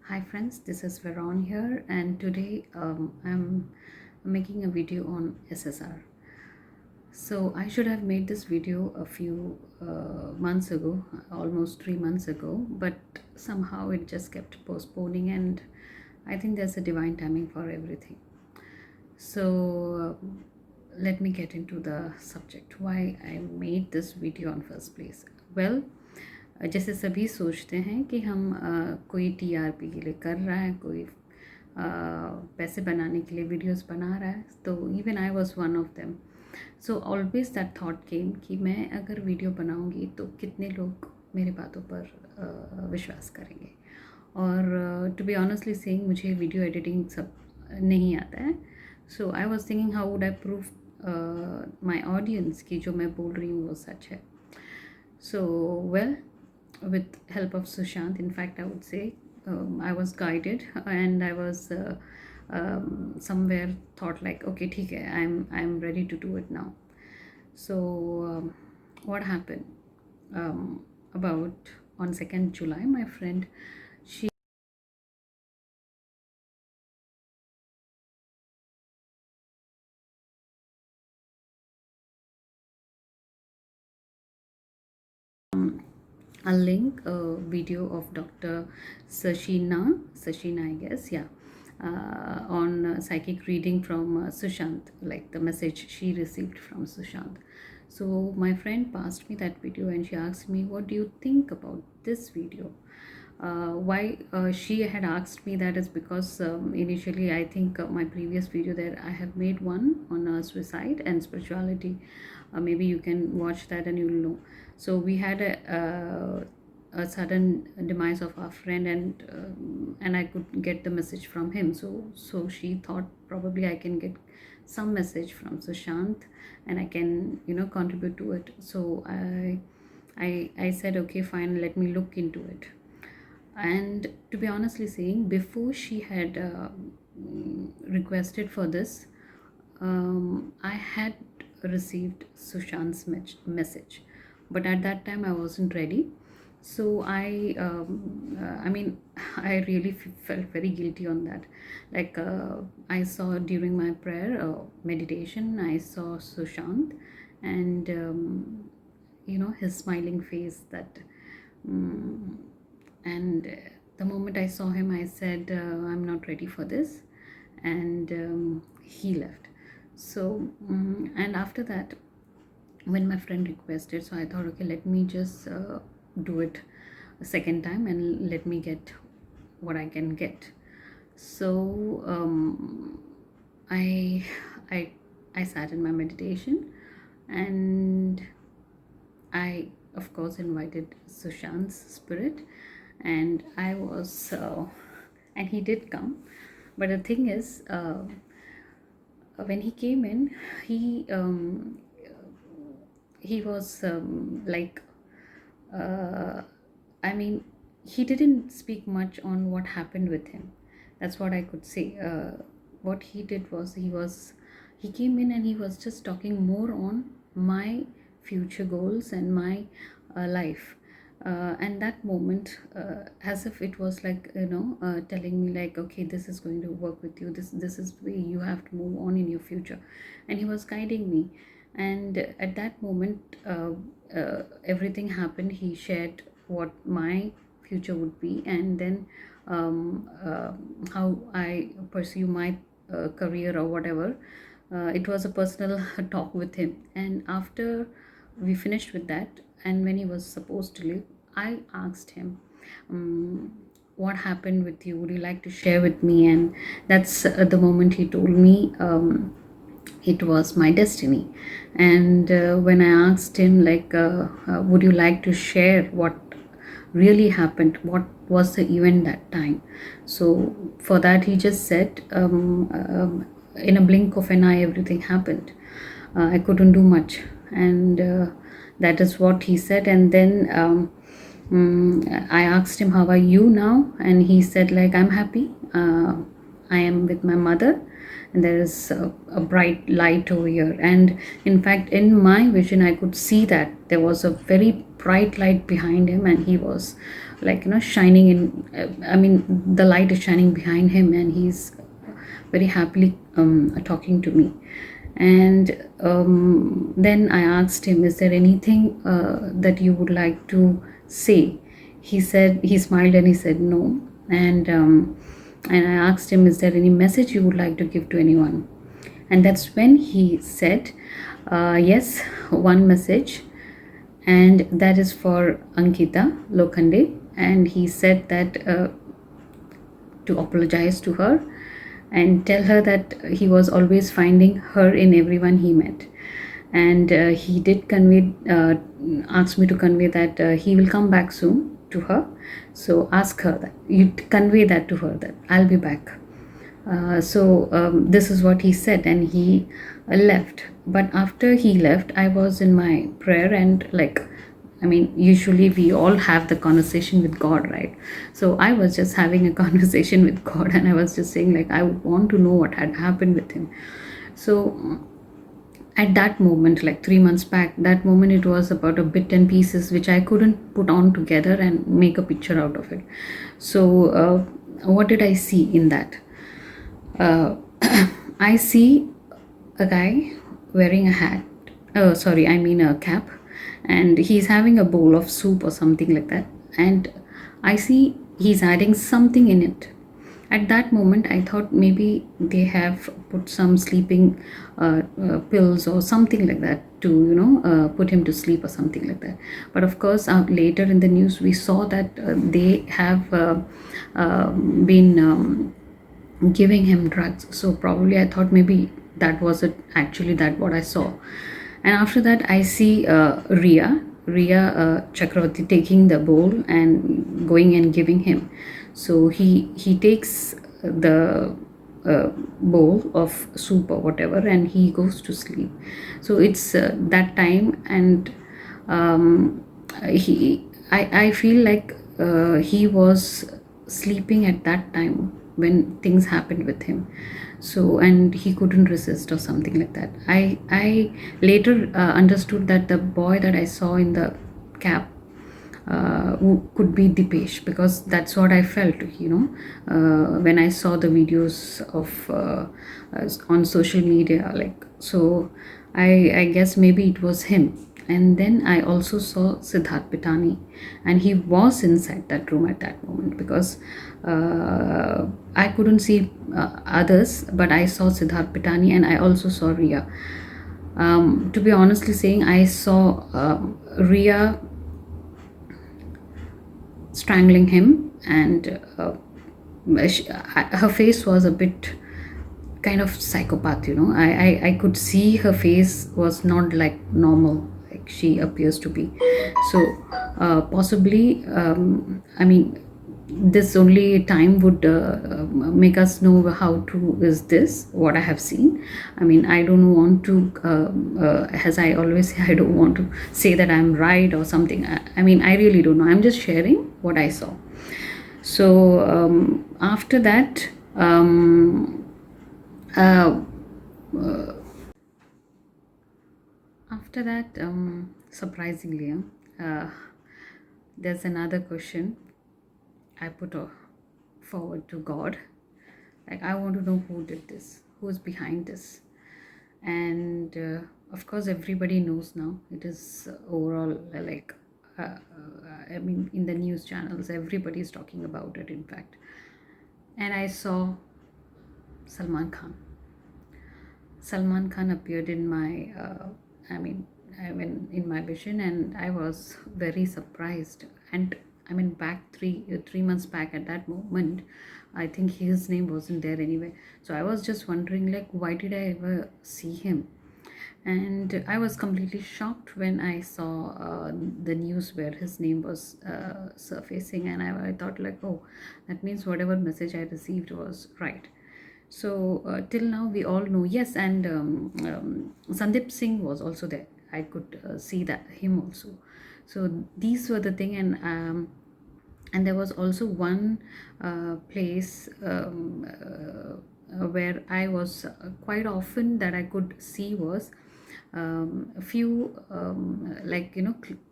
Hi friends, this is Veron here, and today I'm making a video on SSR. So I should have made this video a few months ago, almost 3 months ago, but somehow it just kept postponing, and I think there's a divine timing for everything. So let me get into the subject, why I made this video on first place. Well, जैसे सभी सोचते हैं कि हम कोई TRP के लिए कर रहा है, कोई पैसे बनाने के लिए वीडियोस बना रहा है, तो even I was one of them. So always that thought came कि मैं अगर वीडियो बनाऊंगी तो कितने लोग मेरे बातों पर विश्वास करेंगे. और टू बी ऑनेस्टली सेइंग, मुझे वीडियो एडिटिंग सब नहीं आता है. So I was thinking how would I prove my audience कि जो मैं बोल रही हूँ वो सच है. So, well, with help of Sushant, in fact, I would say I was guided, and I was somewhere thought like, okay, ठीक है, I'm ready to do it now. So, what happened? About on 2nd July, my friend, she a link, a video of Dr. Sashina, I guess, yeah, on psychic reading from Sushant, like the message she received from Sushant. So my friend passed me that video and she asked me, "What do you think about this video?" Why she had asked me that is because initially I think my previous video there I have made one on suicide and spirituality. Maybe you can watch that and you'll know. So we had a sudden demise of our friend, and I could get the message from him. So she thought probably I can get some message from Sushant and I can contribute to it. So I said, okay, fine, let me look into it. And to be honestly saying, before she had requested for this, I had received Sushant's message, but at that time I wasn't ready. So I mean, I really felt very guilty on that. Like I saw during my prayer meditation, I saw Sushant, and his smiling face. Um, and the moment I saw him, I said, I'm not ready for this, and he left. So and after that, when my friend requested, so I thought, okay, let me just do it a second time and let me get what I can get. So I I I sat in my meditation, and I of course invited Sushant's spirit, and I was and he did come. But the thing is, when he came in, he he was like I mean, he didn't speak much on what happened with him. That's what I could say. What he did was he came in and he was just talking more on my future goals and my life. And that moment, as if it was like telling me like, okay, this is going to work with you. This is the way you have to move on in your future, and he was guiding me. And at that moment, everything happened. He shared what my future would be, and then how I pursue my career or whatever. It was a personal talk with him, and after we finished with that, and when he was supposed to leave, I asked him, what happened with you, would you like to share with me? And that's the moment he told me it was my destiny. And when I asked him like, would you like to share what really happened, what was the event that time? So for that he just said, in a blink of an eye everything happened. I couldn't do much, and that is what he said. And then I asked him, how are you now? And he said like, I'm happy. I am with my mother and there is a bright light over here. And in fact, in my vision, I could see that there was a very bright light behind him, and he was like, shining in. I mean, the light is shining behind him, and he's very happily talking to me. And then I asked him, is there anything that you would like to say? He smiled and he said no. And I asked him, is there any message you would like to give to anyone? And that's when he said, yes, one message, and that is for Ankita Lokhande. And he said that to apologize to her and tell her that he was always finding her in everyone he met. And he did ask me to convey that he will come back soon to her. So ask her that, you convey that to her, that I'll be back. This is what he said, and he left. But after he left, I was in my prayer, and usually we all have the conversation with God, right? So I was just having a conversation with God, and I was just saying, like, I would want to know what had happened with him. So at that moment, like 3 months back, that moment, it was about a bit and pieces which I couldn't put on together and make a picture out of it. So what did I see in that? I see a guy wearing a hat. A cap, and he's having a bowl of soup or something like that. And I see he's adding something in it. At that moment, I thought maybe they have put some sleeping pills or something like that to put him to sleep or something like that. But of course, later in the news, we saw that they have been giving him drugs. So probably I thought maybe that was it. Actually, that what I saw. And after that, I see Ria Chakravarti taking the bowl and going and giving him. So he takes the bowl of soup or whatever, and he goes to sleep. So it's that time, and I feel like he was sleeping at that time when things happened with him. So, and he couldn't resist or something like that. I later understood that the boy that I saw in the cap who could be Dipesh, because that's what I felt, when I saw the videos of on social media, like. So I guess maybe it was him. And then I also saw Siddharth Pitani, and he was inside that room at that moment, because I couldn't see others, but I saw Siddharth Pitani, and I also saw Ria. To be honestly saying, I saw Ria strangling him, and her face was a bit kind of psychopath. I could see her face was not like normal, like she appears to be. So possibly, this only time would make us know how true is this, what I have seen. I don't want to as I always say, I don't want to say that I'm right or something. I really don't know. I'm just sharing what I saw. So after that, surprisingly, there's another question I put forward to God. Like, I want to know who did this, who's behind this. And of course, everybody knows now. It is overall in the news channels, everybody is talking about it, in fact. And I saw Salman Khan. Salman Khan appeared in my, in my vision, and I was very surprised. And back three months back, at that moment, I think his name wasn't there anyway. So I was just wondering, like, why did I ever see him? And I was completely shocked when I saw the news where his name was surfacing, and I thought, like, oh, that means whatever message I received was right. So till now we all know, yes. And Sandeep Singh was also there. I could see that him also. So these were the thing. And there was also one place where I was quite often that I could see was a few like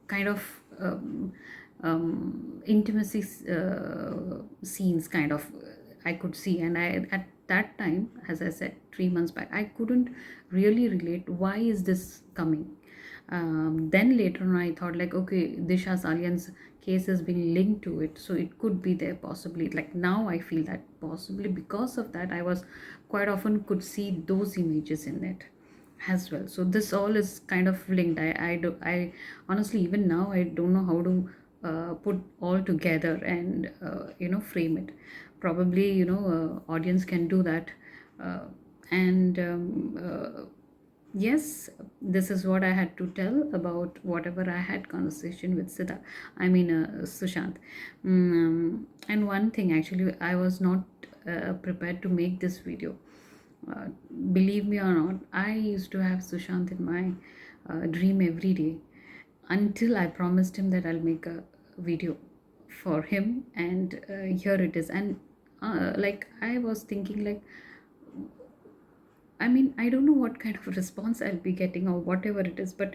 kind of intimacy scenes kind of I could see, and I at that time, as I said 3 months back, I couldn't really relate why is this coming. Then later on I thought like, okay, Disha Salian's case has been linked to it, so it could be there possibly. Like now I feel that possibly because of that I was quite often could see those images in it as well. So this all is kind of linked. I honestly even now I don't know how to put all together and frame it. Probably audience can do that. And Yes, this is what I had to tell about whatever I had conversation with Sushant. And one thing, actually, I was not prepared to make this video. uh, Believe me or not, I used to have Sushant in my dream every day, until I promised him that I'll make a video for him, and here it is. And like I was thinking like, I mean, I don't know what kind of response I'll be getting or whatever it is, but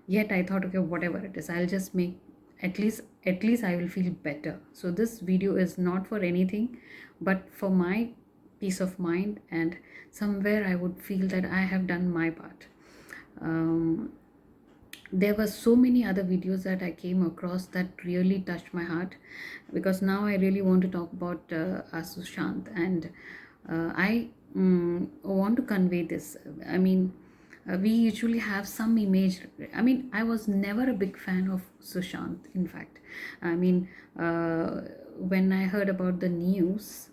yet I thought, okay, whatever it is, I'll just make, at least I will feel better. So this video is not for anything but for my peace of mind, and somewhere I would feel that I have done my part. Um, there were so many other videos that I came across that really touched my heart, because now I really want to talk about Sushant, and I want to convey this. I mean, we usually have some image. I mean, I was never a big fan of Sushant, in fact. I mean, when I heard about the news,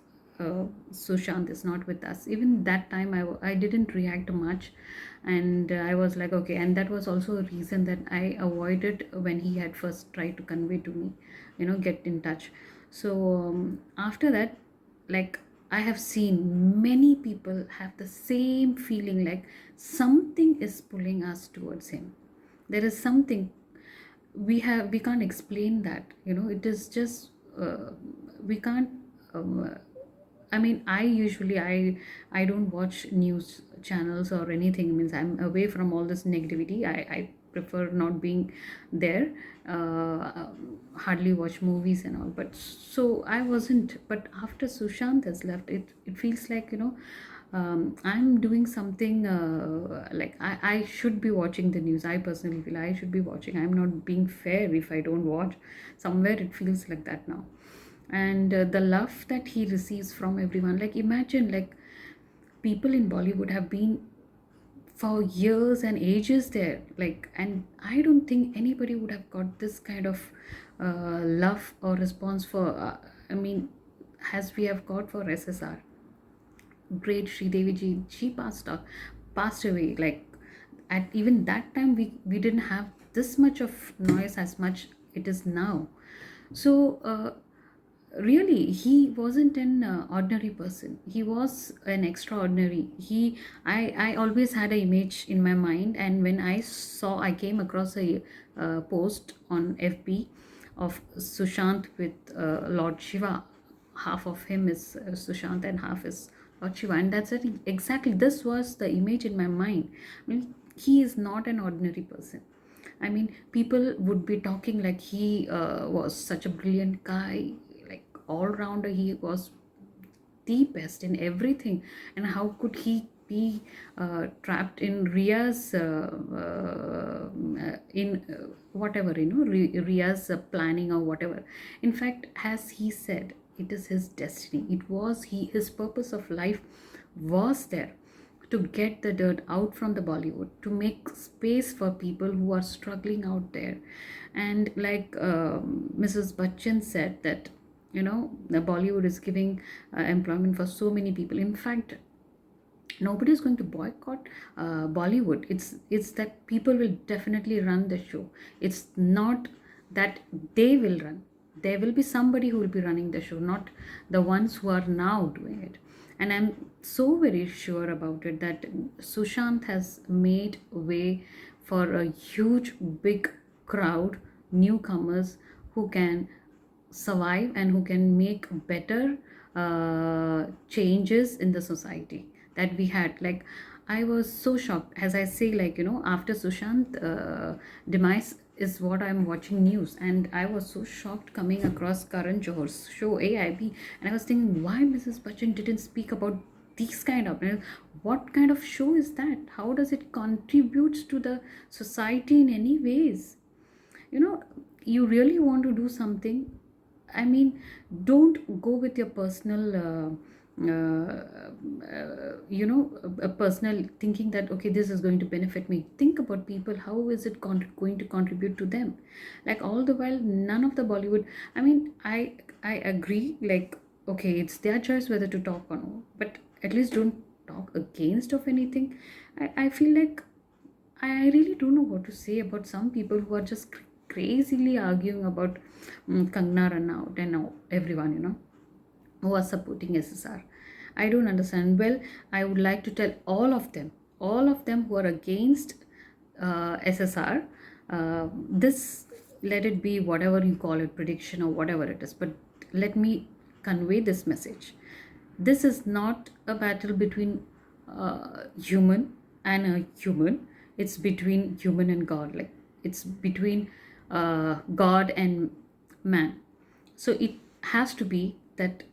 Sushant is not with us. Even that time, I didn't react much, and I was like, okay. And that was also a reason that I avoided when he had first tried to convey to me, get in touch. So after that, like, I have seen many people have the same feeling, like something is pulling us towards him. There is something we can't explain that. It is just we can't. I mean, I don't watch news channels or anything. It means I'm away from all this negativity. I prefer not being there. Hardly watch movies and all. But so I wasn't. But after Sushant has left, it feels like, I'm doing something like I should be watching the news. I personally feel I should be watching. I'm not being fair if I don't watch. Somewhere it feels like that now. And the love that he receives from everyone, like imagine, like people in Bollywood have been for years and ages there, like, and I don't think anybody would have got this kind of love or response for I mean, as we have got for SSR. Great Sri Devi ji, she passed away. Like at even that time, we didn't have this much of noise as much it is now. So really, he wasn't an ordinary person. He was an extraordinary. I always had an image in my mind, and when I came across a post on FB of Sushant with Lord Shiva. Half of him is Sushant and half is Lord Shiva, and that's it. Exactly, this was the image in my mind. I mean, he is not an ordinary person. I mean, people would be talking like he was such a brilliant guy, like all rounder. He was the best in everything. And how could he be trapped in Ria's in whatever, Ria's planning or whatever. In fact, as he said, it is his destiny. It was his purpose of life was there, to get the dirt out from the Bollywood, to make space for people who are struggling out there. And like Mrs. Bachchan said that, the Bollywood is giving employment for so many people. In fact, nobody is going to boycott Bollywood. It's that people will definitely run the show. It's not that they will run. There will be somebody who will be running the show, not the ones who are now doing it. And I'm so very sure about it that Sushant has made way for a huge big crowd, newcomers, who can survive and who can make better changes in the society that we had. Like, I was so shocked, as I say, like, after Sushant demise is what I'm watching news, and I was so shocked coming across Karan Johar's show AIB, and I was thinking, why Mrs. Bachchan didn't speak about these kind of, what kind of show is that? How does it contributes to the society in any ways? you know you really want to do something, I mean, don't go with your personal a personal thinking that, okay, this is going to benefit me. Think about people, how is it going to contribute to them? Like, all the while, none of the Bollywood, I mean, I agree, like, okay, it's their choice whether to talk or no, but at least don't talk against of anything. I feel like I really don't know what to say about some people who are just crazily arguing about Kangna Ranaut and now everyone, who are supporting SSR. I don't understand. Well, I would like to tell all of them who are against SSR, this, let it be whatever you call it, prediction or whatever it is, but let me convey this message. This is not a battle between human and a human. It's between human and God. Like, it's between God and man. So it has to be that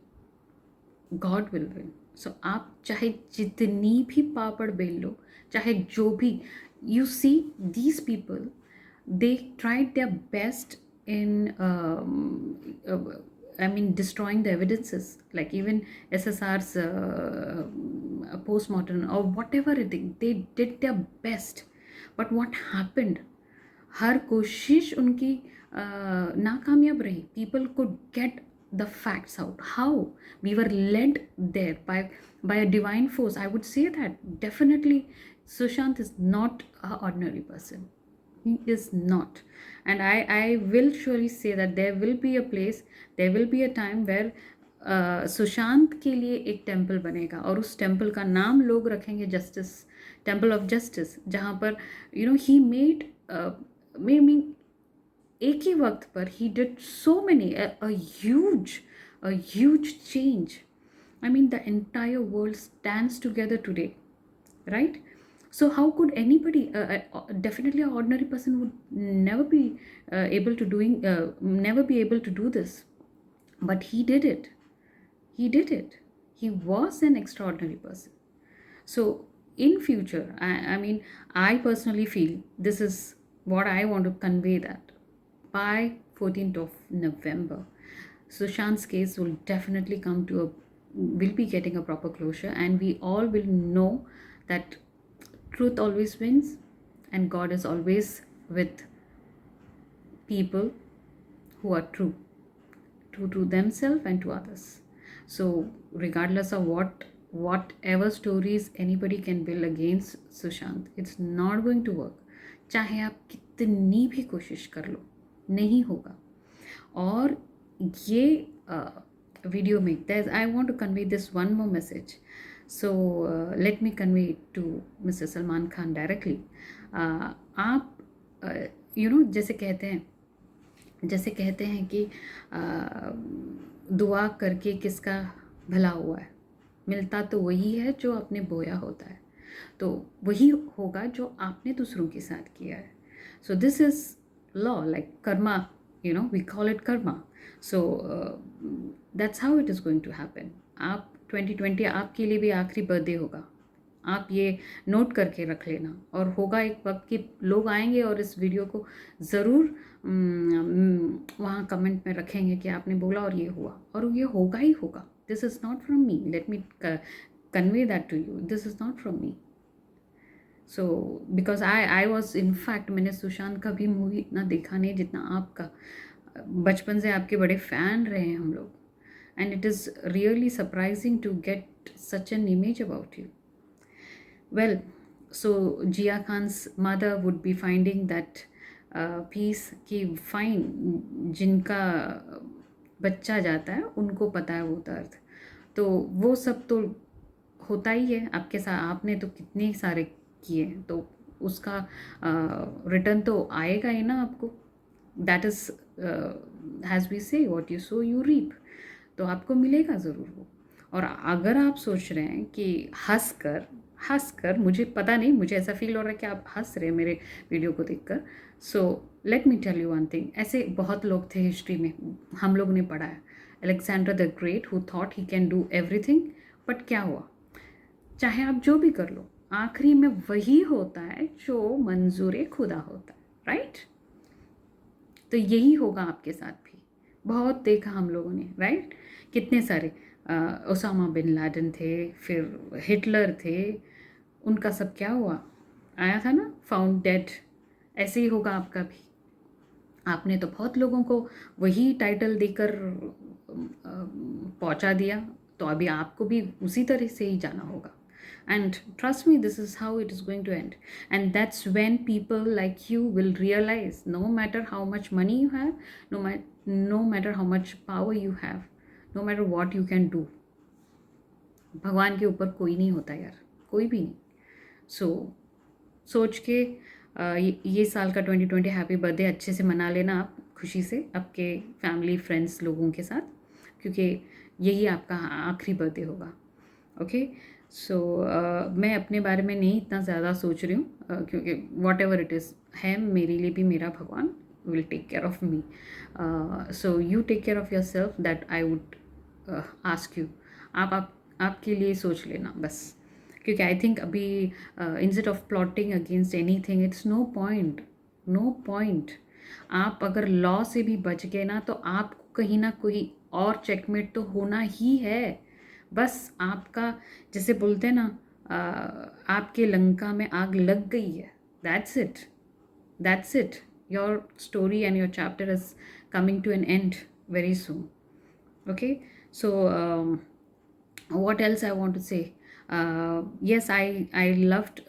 God will win. So आप चाहे जितनी भी पापड़ bell लो, चाहे जो भी, you see these people, they tried their best in I mean, destroying the evidences, like even SSR's postmortem or whatever it is, they did their best. But what happened? हर कोशिश उनकी नाकामयाब रही. People could get the facts out. How? We were led there by a divine force. I would say that definitely Sushant is not an ordinary person. He is not. And I will surely say that there will be a place, there will be a time where Sushant के लिए एक temple बनेगा, और उस temple का नाम लोग रखेंगे जस्टिस, टेम्पल ऑफ जस्टिस, जहाँ पर ही मेड मीन एक ही वक्त पर he did so many huge change. I mean, the entire world stands together today, right? So how could anybody, definitely an ordinary person would never be never be able to do this, but he did it. He did it. He was an extraordinary person. So in future, I mean, I personally feel this is what I want to convey, that by 14th of November, Sushant's case will definitely will be getting a proper closure, and we all will know that truth always wins, and God is always with people who are true to themselves and to others. So regardless of whatever stories anybody can build against Sushant, it's not going to work. चाहे आप कितनी भी कोशिश कर लो, नहीं होगा. और ये video में, I want to convey this one more message. So let me convey it to Mr. Salman Khan directly. आप जैसे कहते हैं कि दुआ करके किसका भला हुआ है, मिलता तो वही है जो आपने बोया होता है, तो वही होगा जो आपने दूसरों के साथ किया है. So this is law, like karma, we call it karma. So that's how it is going to happen. आप 2020 आपके लिए भी आखिरी बर्थडे होगा, आप ये नोट करके रख लेना. और होगा एक वक्त कि लोग आएंगे और इस वीडियो को ज़रूर वहाँ कमेंट में रखेंगे कि आपने बोला और ये हुआ, और ये होगा ही होगा. This is not from me, let me convey that to you, this is not from me. So because I was in fact, मैंने सुशांत का भी मूवी इतना देखा नहीं जितना आपका. बचपन से आपके बड़े फ़ैन रहे हैं हम लोग, and it is really surprising to get such an image about you. Well, so Jia Khan's mother would be finding that peace कि fine, जिनका बच्चा जाता है उनको पता है वो दर्द. तो वो सब तो होता ही है आपके साथ, आपने तो कितने सारे किए, तो उसका रिटर्न तो आएगा ही ना आपको. That is has we say, what you sow you reap. तो आपको मिलेगा ज़रूर वो. और अगर आप सोच रहे हैं कि हंस कर, मुझे पता नहीं, मुझे ऐसा फील हो रहा है कि आप हंस रहे हैं मेरे वीडियो को देखकर। So let me tell you one thing, ऐसे बहुत लोग थे हिस्ट्री में, हम लोग ने पढ़ा है, Alexander the great who thought he can do everything, but क्या हुआ? चाहे आप जो भी कर लो, आखिरी में वही होता है जो मंजूर खुदा होता है, राइट? तो यही होगा आपके साथ भी। बहुत देखा हम लोगों ने, राइट? कितने सारे ओसामा बिन लादेन थे, फिर हिटलर थे, उनका सब क्या हुआ? आया था ना, फाउंड डेड। ऐसे ही होगा आपका भी। आपने तो बहुत लोगों को वही टाइटल देकर पहुंचा दिया, तो अभी आपको भी उसी तरह से ही जाना होगा। And trust me, this is how it is going to end. And that's when people like you will realize, no matter how much money you have, no matter how much power you have, no matter what you can do, भगवान के ऊपर कोई नहीं होता यार, कोई भी नहीं। सो सोच के ये साल का 2020 हैप्पी बर्थडे अच्छे से मना लेना आप, खुशी से आपके फैमिली फ्रेंड्स लोगों के साथ, क्योंकि यही आपका आखिरी बर्थडे होगा। ओके, सो मैं अपने बारे में नहीं इतना ज़्यादा सोच रही हूँ, क्योंकि वॉट एवर इट इज़ है, मेरे लिए भी मेरा भगवान will take care of me. So you take care of yourself, that I would ask you. आप आपके लिए सोच लेना बस, क्योंकि आई थिंक अभी instead of plotting against anything, it's no point, no point. आप अगर लॉ से भी बच गए ना, तो आपको कहीं ना कोई और चेकमेट तो होना ही है। बस आपका, जैसे बोलते हैं ना, आपके लंका में आग लग गई है, that's it, that's it. Your story and your chapter is coming to an end very soon. Okay, so what else I want to say? Yes, I loved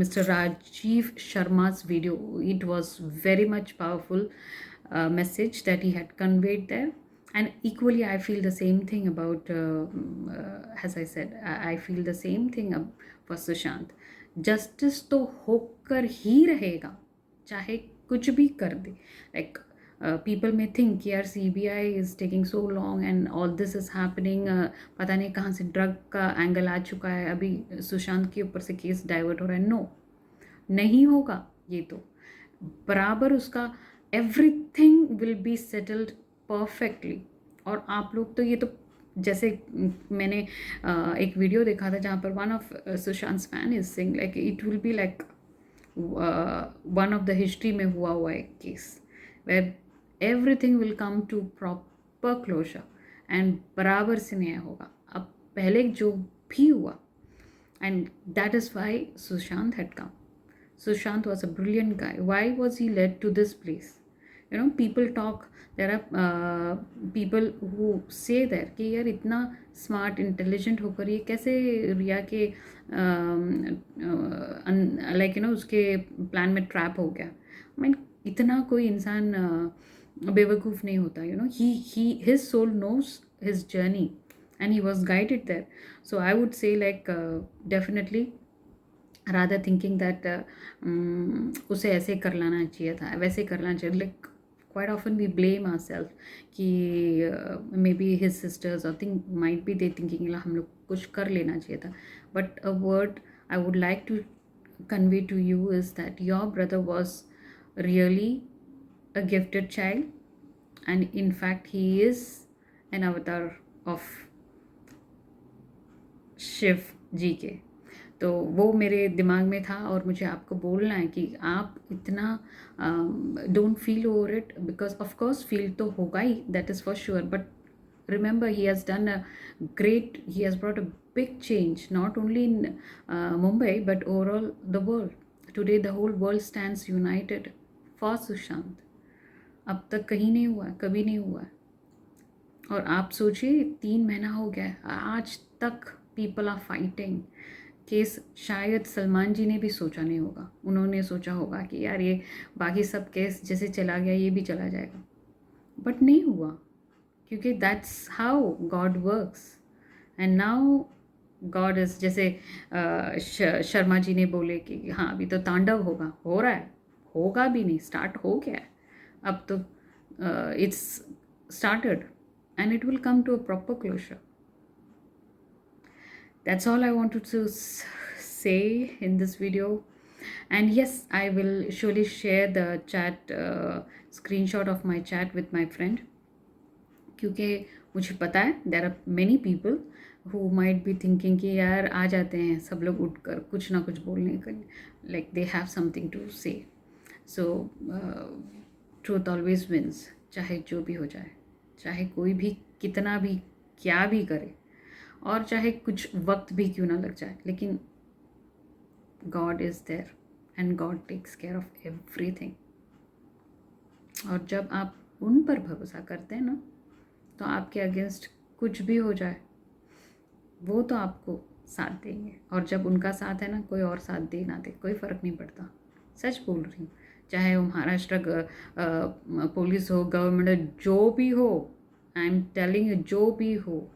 Mr. Rajiv Sharma's video. It was very much powerful message that he had conveyed there. And equally, I feel the same thing about, as I said, I feel the same thing for Sushant. Justice तो होकर ही रहेगा, चाहे कुछ भी कर दे। Like people may think यार CBI is taking so long and all this is happening, पता नहीं कहाँ से ड्रग का एंगल आ चुका है, अभी सुशांत के ऊपर से केस डाइवर्ट हो रहा है। नो, नहीं होगा ये तो, बराबर उसका everything will be settled perfectly. और आप लोग तो ये तो, जैसे मैंने एक वीडियो देखा था जहाँ पर one of Sushant fan is saying like it will be like one of the history में हुआ एक case where everything will come to proper closure and बराबर से न्याय होगा। अब पहले जो भी हुआ, and that is why Sushant had come. Sushant was a brilliant guy. Why was he led to this place? You know, people talk, there are people who say there कि यार इतना स्मार्ट इंटेलिजेंट होकर ये कैसे रिया के like you know उसके plan में trap हो गया। I mean, इतना कोई इंसान बेवकूफ़ नहीं होता, you know, his soul knows his journey and he was guided there. So I would say like definitely rather thinking that उसे ऐसे कर लाना चाहिए था, वैसे करना चाहिए, like quite often we blame ourselves कि maybe his sisters or think might be they thinking ला हम लोग कुछ कर लेना चाहिए था। But a word I would like to convey to you is that your brother was really a gifted child, and in fact he is an avatar of Shiv जी के। तो वो मेरे दिमाग में था और मुझे आपको बोलना है कि आप इतना don't feel over it, because of course feel तो होगा ही, that is for sure, but remember he has done he has brought a big change not only in Mumbai but overall the world. Today the whole world stands united for Sushant. अब तक कहीं नहीं हुआ, कभी नहीं हुआ। और आप सोचिए 3 महीना हो गया, आज तक पीपल आर फाइटिंग केस। शायद सलमान जी ने भी सोचा नहीं होगा, उन्होंने सोचा होगा कि यार ये बाकी सब केस जैसे चला गया ये भी चला जाएगा, बट नहीं हुआ, क्योंकि that's how God works. And now God is, जैसे शर्मा जी ने बोले कि हाँ अभी तो तांडव होगा, हो रहा है, होगा भी नहीं, स्टार्ट हो गया है, अब तो it's started and it will come to a proper closure. That's all I wanted to say in this video. And yes, I will surely share the chat screenshot of my chat with my friend, क्योंकि मुझे पता है there are many people who might be thinking कि यार आ जाते हैं सब लोग उठकर कुछ ना कुछ बोलने के, like they have something to say. So truth always wins, चाहे जो भी हो जाए, चाहे कोई भी कितना भी क्या भी करे, और चाहे कुछ वक्त भी क्यों ना लग जाए, लेकिन God is there and God takes care of everything. और जब आप उन पर भरोसा करते हैं ना, तो आपके अगेंस्ट कुछ भी हो जाए वो तो आपको साथ देंगे. और जब उनका साथ है ना, कोई और साथ दे ना दे कोई फ़र्क नहीं पड़ता. सच बोल रही हूँ. चाहे वो महाराष्ट्र पुलिस हो, गवर्नमेंट, जो भी हो, आई एम टेलिंग यू, जो भी हो,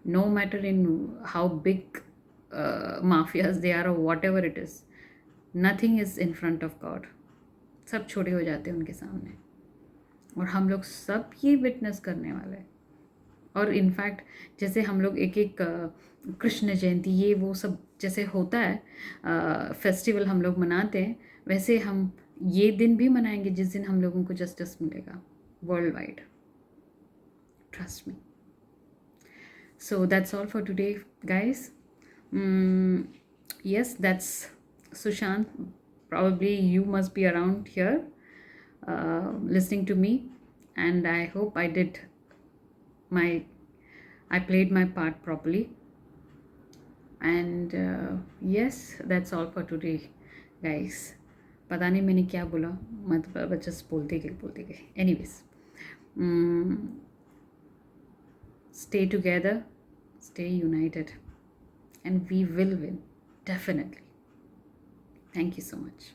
no matter in how big mafias they are, whatever it is, nothing is in front of God. सब छोटे हो जाते हैं उनके सामने. और हम लोग सब ये विटनेस करने वाले हैं. और इनफैक्ट जैसे हम लोग एक एक कृष्ण जयंती ये वो सब जैसे होता है फेस्टिवल हम लोग मनाते हैं, वैसे हम ये दिन भी मनाएंगे जिस दिन हम लोगों को जस्टिस मिलेगा world wide. Trust me. So that's all for today, guys. Yes, that's Sushant. Probably you must be around here listening to me, and I hope I played my part properly. And yes, that's all for today, guys. पता नहीं मैंने क्या बोला, मतलब just बोलते गए. Anyways, stay together, stay united, and we will win, definitely. Thank you so much.